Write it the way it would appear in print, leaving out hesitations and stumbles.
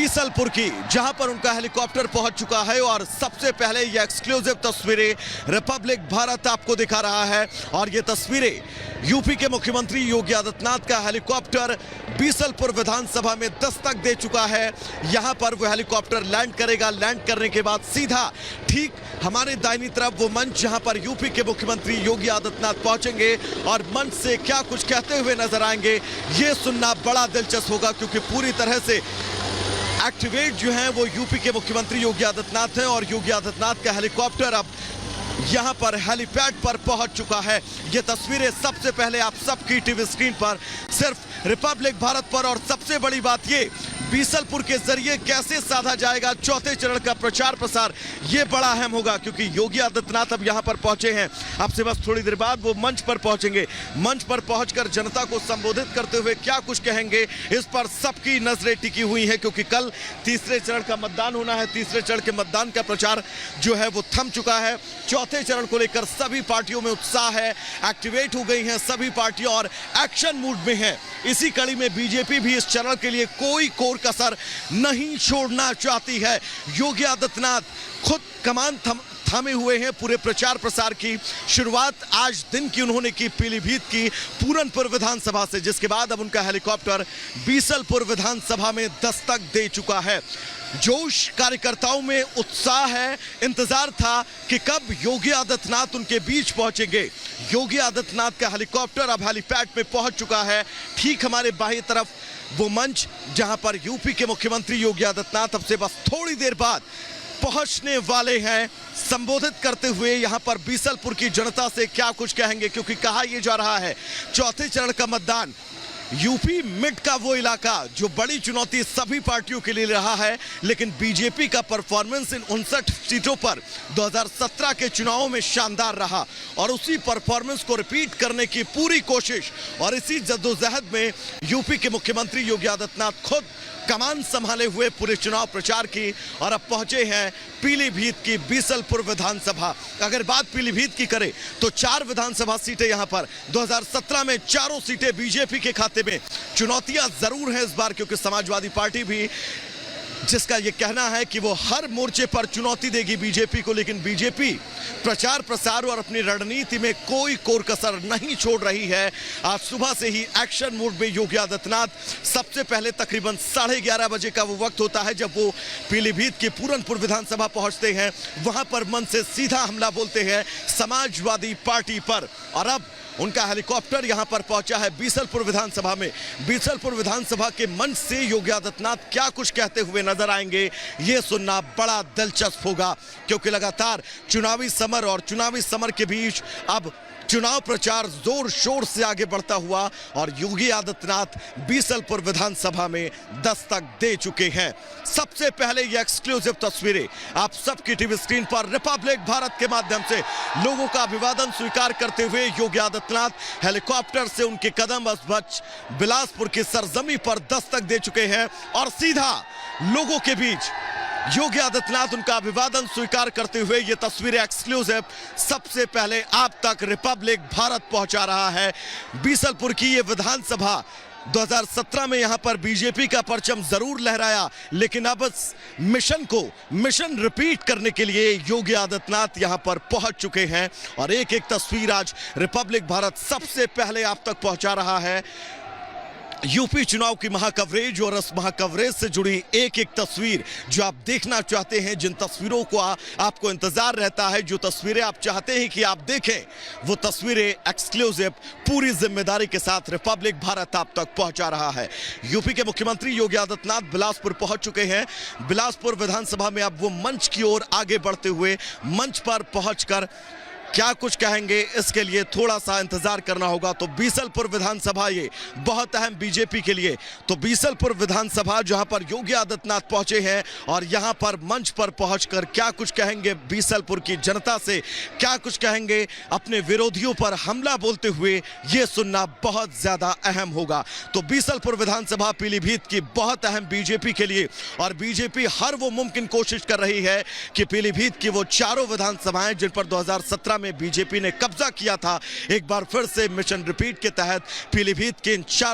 बीसलपुर की, जहां पर उनका हेलीकॉप्टर पहुंच चुका है और सबसे पहले ये एक्सक्लूसिव तस्वीरें रिपब्लिक भारत आपको दिखा रहा है। और ये तस्वीरें यूपी के मुख्यमंत्री योगी आदित्यनाथ का हेलीकॉप्टर बीसलपुर विधानसभा में दस्तक दे चुका है। यहां पर वो हेलीकॉप्टर लैंड करेगा। लैंड करने के बाद सीधा ठीक हमारे दाहिनी तरफ वो मंच जहां पर यूपी के मुख्यमंत्री योगी आदित्यनाथ पहुंचेंगे और मंच से क्या कुछ कहते हुए नजर आएंगे, ये सुनना बड़ा दिलचस्प होगा, क्योंकि पूरी तरह से एक्टिवेट जो है वो यूपी के मुख्यमंत्री योगी आदित्यनाथ हैं और योगी आदित्यनाथ का हेलीकॉप्टर अब यहां पर हेलीपैड पर पहुंच चुका है। ये तस्वीरें सबसे पहले आप सबकी टीवी स्क्रीन पर सिर्फ रिपब्लिक भारत पर। और सबसे बड़ी बात ये, बीसलपुर के जरिए कैसे साधा जाएगा चौथे चरण का प्रचार प्रसार, ये बड़ा अहम होगा, क्योंकि योगी आदित्यनाथ अब यहां पर पहुंचे हैं। अब से बस थोड़ी देर बाद वो मंच पर पहुंचेंगे। मंच पर पहुंचकर जनता को संबोधित करते हुए क्या कुछ कहेंगे, इस पर सबकी नजरें टिकी हुई हैं, क्योंकि कल तीसरे चरण का मतदान होना है। तीसरे चरण के मतदान का प्रचार जो है वो थम चुका है। चौथे चरण को लेकर सभी पार्टियों में उत्साह है, एक्टिवेट हो गई हैं सभी पार्टियां और एक्शन मूड में हैं। इसी कड़ी में बीजेपी भी इस चरण के लिए कोई कोर कसर नहीं छोड़ना चाहती है। योगी आदित्यनाथ खुद कमान थामे हुए हैं। पूरे प्रचार प्रसार की शुरुआत आज दिन की उन्होंने की पीलीभीत की पूरनपुर विधानसभा से, जिसके बाद अब उनका हेलीकॉप्टर बीसलपुर विधानसभा में दस्तक दे चुका है। जोश, कार्यकर्ताओं में उत्साह है। इंतजार था कि कब योगी आदित्यनाथ उनके बीच पहुंचेंगे। योगी आदित्यनाथ का हेलीकॉप्टर अब हेलीपैड पे पहुंच चुका है। ठीक हमारे बाईं तरफ वो मंच जहां पर यूपी के मुख्यमंत्री योगी आदित्यनाथ अब से बस थोड़ी देर बाद पहुंचने वाले हैं। संबोधित करते हुए यहां पर बीसलपुर की जनता से क्या कुछ कहेंगे, क्योंकि कहा यह जा रहा है चौथे चरण का मतदान यूपी मिड का वो इलाका जो बड़ी चुनौती सभी पार्टियों के लिए रहा है, लेकिन बीजेपी का परफॉर्मेंस इन 59 सीटों पर 2017 के चुनावों में शानदार रहा और उसी परफॉर्मेंस को रिपीट करने की पूरी कोशिश। और इसी जद्दोजहद में यूपी के मुख्यमंत्री योगी आदित्यनाथ खुद कमान संभाले हुए पूरे चुनाव प्रचार की और अब पहुंचे हैं पीलीभीत की बीसलपुर विधानसभा। अगर बात पीलीभीत की करें तो 4 विधानसभा सीटें यहां पर 2017 में चारों सीटें बीजेपी के खाते में। चुनौतियां जरूर हैं इस बार, क्योंकि समाजवादी पार्टी भी जिसका यह कहना है कि वो हर मोर्चे पर चुनौती देगी बीजेपी को, लेकिन बीजेपी प्रचार प्रसार और अपनी रणनीति में कोई कोर कसर नहीं छोड़ रही है। आज सुबह से ही एक्शन मोड में योगी आदित्यनाथ सबसे पहले तकरीबन 11:30 बजे का वो वक्त होता है जब वो पीलीभीत की पूरनपुर विधानसभा पहुंचते हैं। वहां पर मन से सीधा हमला बोलते हैं समाजवादी पार्टी पर। और अब उनका हेलीकॉप्टर यहां पर पहुंचा है बीसलपुर विधानसभा में। बीसलपुर विधानसभा के मंच से योगी आदित्यनाथ क्या कुछ कहते हुए नजर आएंगे, ये सुनना बड़ा दिलचस्प होगा, क्योंकि लगातार चुनावी समर और चुनावी समर के बीच अब चुनाव प्रचार जोर शोर से आगे बढ़ता हुआ और योगी आदित्यनाथ बीसलपुर विधानसभा में दस्तक दे चुके हैं। सबसे पहले ये एक्सक्लूसिव तस्वीरें आप सबकी टीवी स्क्रीन पर रिपब्लिक भारत के माध्यम से लोगों का अभिवादन स्वीकार करते हुए योगी आदित्यनाथ हेलीकॉप्टर से उनके कदम बच बिलासपुर की सरजमी पर दस्तक दे चुके हैं और सीधा लोगों के बीच योगी आदित्यनाथ उनका अभिवादन स्वीकार करते हुए ये तस्वीरें एक्सक्लूसिव सबसे पहले आप तक रिपब्लिक भारत पहुंचा रहा है। बीसलपुर की ये विधानसभा 2017 में यहां पर बीजेपी का परचम जरूर लहराया, लेकिन अब इस मिशन रिपीट करने के लिए योगी आदित्यनाथ यहां पर पहुंच चुके हैं और एक एक तस्वीर आज रिपब्लिक भारत सबसे पहले आप तक पहुंचा रहा है। यूपी चुनाव की महाकवरेज और इस महाकवरेज से जुड़ी एक एक तस्वीर जो आप देखना चाहते हैं, जिन तस्वीरों को आपको इंतजार रहता है, जो तस्वीरें आप चाहते हैं कि आप देखें, वो तस्वीरें एक्सक्लूसिव पूरी जिम्मेदारी के साथ रिपब्लिक भारत आप तक पहुंचा रहा है। यूपी के मुख्यमंत्री योगी आदित्यनाथ बिलासपुर पहुंच चुके हैं। बिलासपुर विधानसभा में अब वो मंच की ओर आगे बढ़ते हुए मंच पर पहुंचकर क्या कुछ कहेंगे, इसके लिए थोड़ा सा इंतजार करना होगा। तो बीसलपुर विधानसभा ये बहुत अहम बीजेपी के लिए। तो बीसलपुर विधानसभा जहां पर योगी आदित्यनाथ पहुंचे हैं और यहां पर मंच पर पहुंचकर क्या कुछ कहेंगे बीसलपुर की जनता से, क्या कुछ कहेंगे अपने विरोधियों पर हमला बोलते हुए, ये सुनना बहुत ज्यादा अहम होगा। तो बीसलपुर विधानसभा पीलीभीत की बहुत अहम बीजेपी के लिए और बीजेपी हर वो मुमकिन कोशिश कर रही है कि पीलीभीत की वो चारों विधानसभाएं जिन पर 2017 में बीजेपी ने कब्जा किया था, एक बार फिर से मिशन रिपीट के तहत पीलीभीत के इन चारों